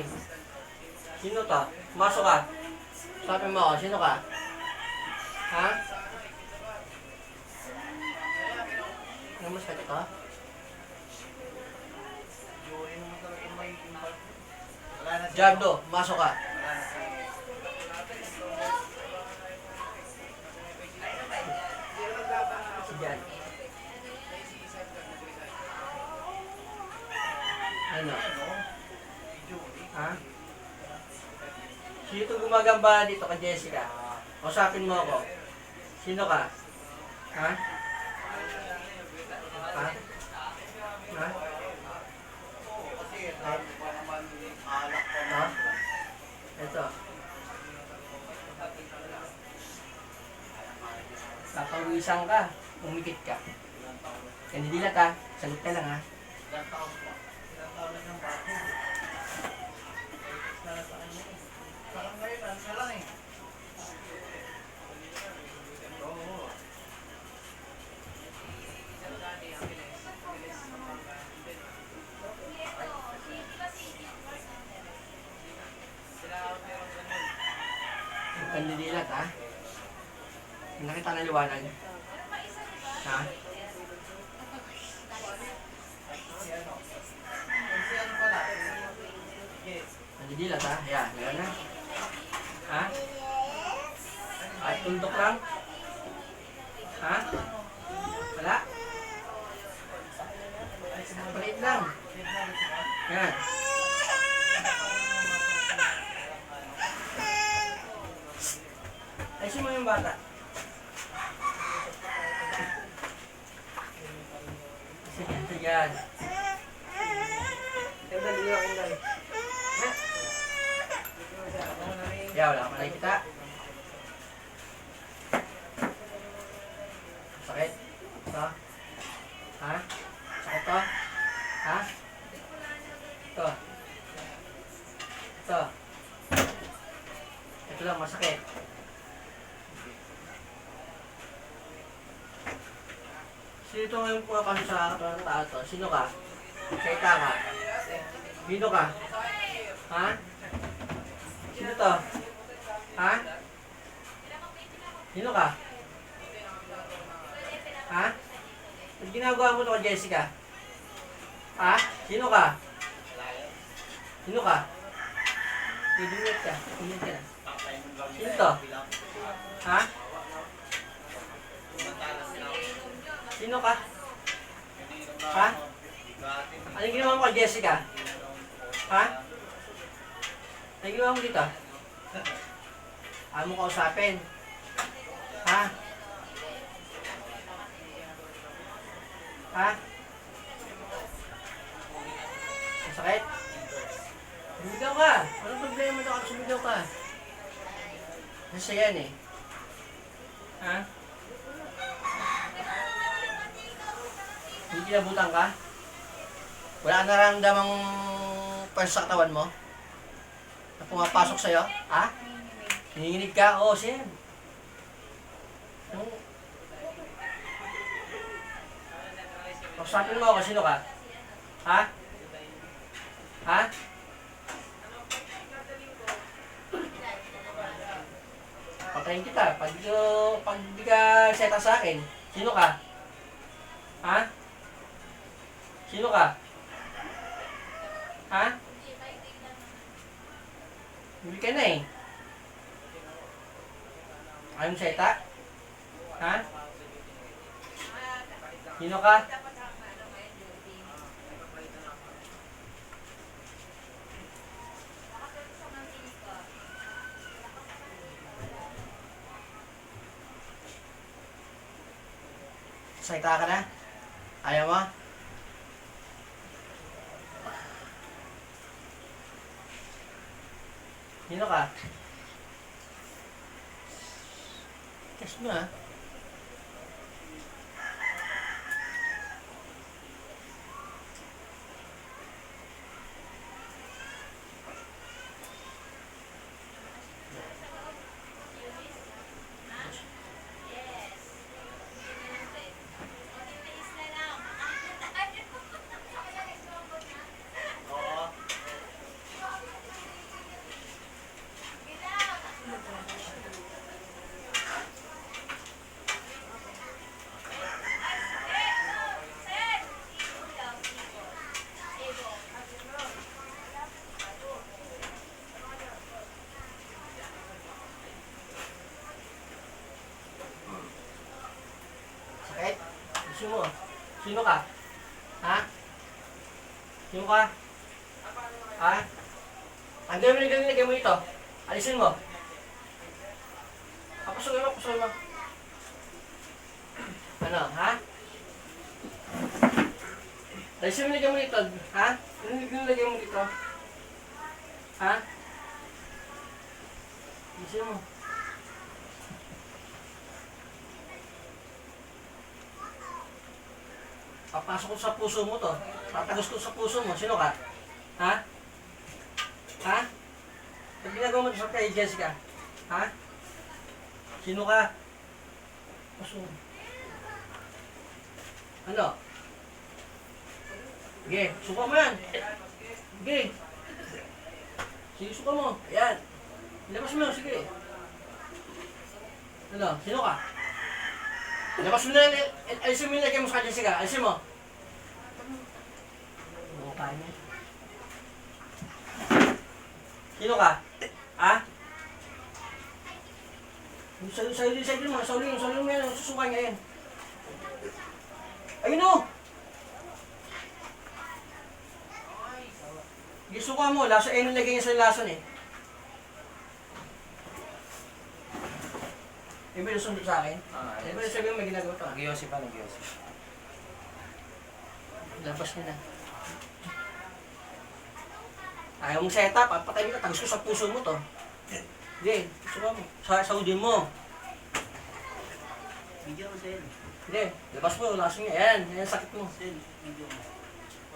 eh. Sino to? Masok ka. Sabi mo ako, sino ka? Ha? Ano mas kati ka? Jardo, masok ka. Diyan. Ano? Ha? Sino itong gumagamba dito kay Jessica? Usapin mo ako. Sino ka? Ha? Ha? Ha? Ha? Ito. Papawisan ka. Umikit ka. Kandidilat ha. Sagot ka lang ha. Kandidilat ha. Nakita na liwanag. Ha? Kandidilat ha. Yan. Yan na. Ha? At tundok lang. Ha? Wala? Palit lang. Yan. Ayusin mo yung bata. Sige, sige yan. Dali ako dali. Ya, wala ka nakikita. Sakit? Ito? Ha? Sakit to? Ha? Ito? Ito? Ito lang, masakit. Sino ito ngayon po kasi sa katawan ng tao to? Sino ka? Saita ka? Sino ka? Ha? Sino to? Ha? Sino ka? Ha? Ba't ginagawa mo ito kay Jessica? Ha? Sino ka? Sino ka? Dumit ka. Dumit ka na. Sino to? Ha? Sino ka? Ha? Anong ginawa mo kay Jessica? Ha? Anong ginawa mo dito? Ayaw mo kausapin? Ha? Ha? Masakit? Sumigaw ka! Anong problema daw ka? Sumigaw ka? Nasa yan eh. Ha? Hindi kinabutan ka? Wala ka nararamdamang pwes sa katawan mo? Na pumapasok sa'yo? Ha? Nanginginig ka? Oo, Shem. Pagsapin mo ako, sino ka? Ha? Ha? Patayin kita. Pag di ka seta sa akin, sino ka? Ha? Sino ka? Ha? Hindi ka na eh. Ayaw mo seta? Ha? Sino ka? Seta ka na? Ayaw mo? Sino ka? Kiss mo ah. Ayusin mo. Sino ka? Ha? Sino ka? Ha? Ang gawin mo dito. Alisin mo. Pasukin mo. Ano, ha? Alisin mo nilagay mo dito. Ha? Ano nilagay mo dito? Ha? Alisin mo. Papasok ko sa puso mo to. Tatagos ko sa puso mo. Sino ka? Ha? Ha? Pag ginagawa mo ito sa kay Jessica? Ha? Sino ka? Puso mo. Ano? Sige, suka mo yan. Sige. Sige, suka mo. Ayan. Ilabas mo, sige. Ano? Sino ka? Labas mo na yan. Alisin mo yung lagay mo sa Jessica. Alisin mo. Ano ka niya? Sino ka? Ha? Sa mo yan. Susuka niya yan. Ayun o! Gisuka mo. Laso, eh, nilagay niya sa lason eh. Yung binusundo sa akin? Yung binusundo may ginagawa ito. Nag-iossi pa, nag-iossi. Labas niya na. Ayaw mong setup, patay mo na, tagos ko sa puso mo to. Hindi, suka mo. Saudin mo. Video mo, Sen. Hindi, labas mo, lason niya. Yan, yan sakit mo. Sen, video mo.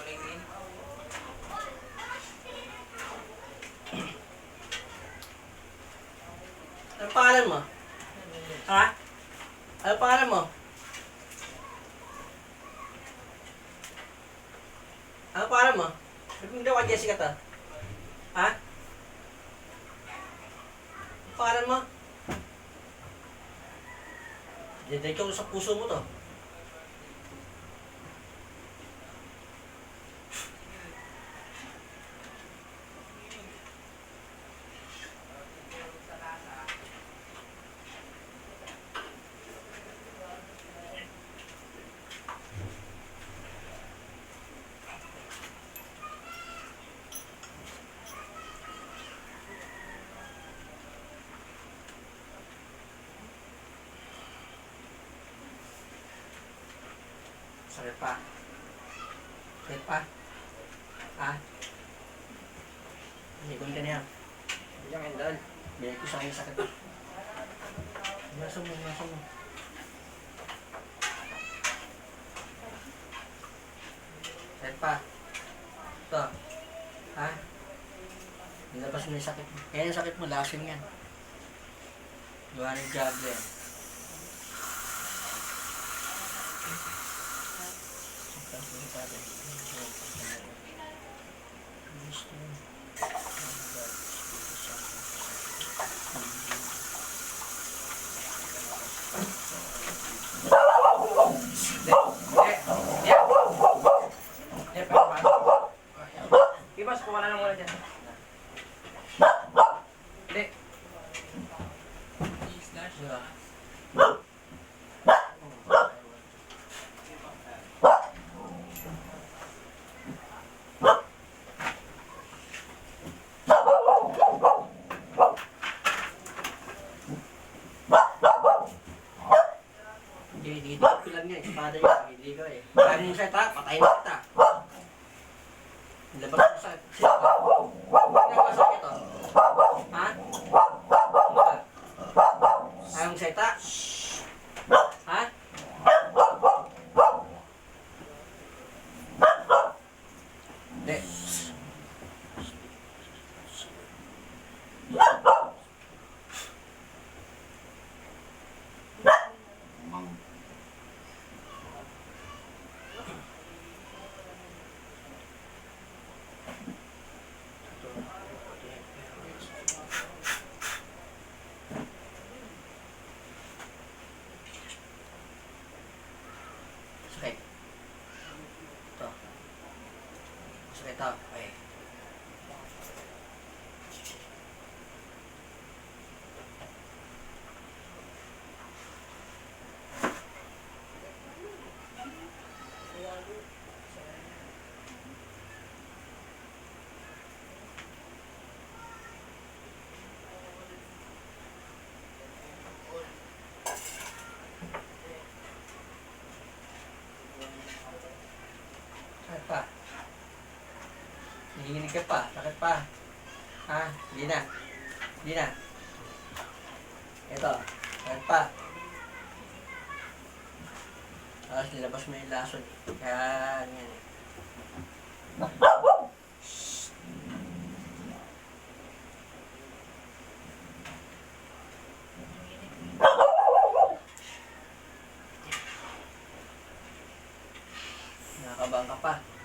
Walang din. Ano pangalan mo? Ha? Ano pangalan mo? Ano pangalan mo? Hindi ako Jessica to. Ha? Ano pangalan mo? Diretso ko sa puso mo to. Sakit pa. Sakit pa. Ha? Hindi ka niya. Hindi ka kendal. Bigay ko sa kanya sakit pa. Nasa mo. Sakit pa. Ito. Ha? Nilabas mo yung sakit mo. Kaya yung sakit mo, lasing yan. Gawa ng juggler. Ibas, kuha na lang muna dyan. Hindi. Sakit pa. Nanginginig ka pa. Sakit pa. Ha? Hindi na. Hindi na. Ito. Sakit pa. Tapos nilabas mo yung lason. Yan. Yan. Nakakabang ka pa.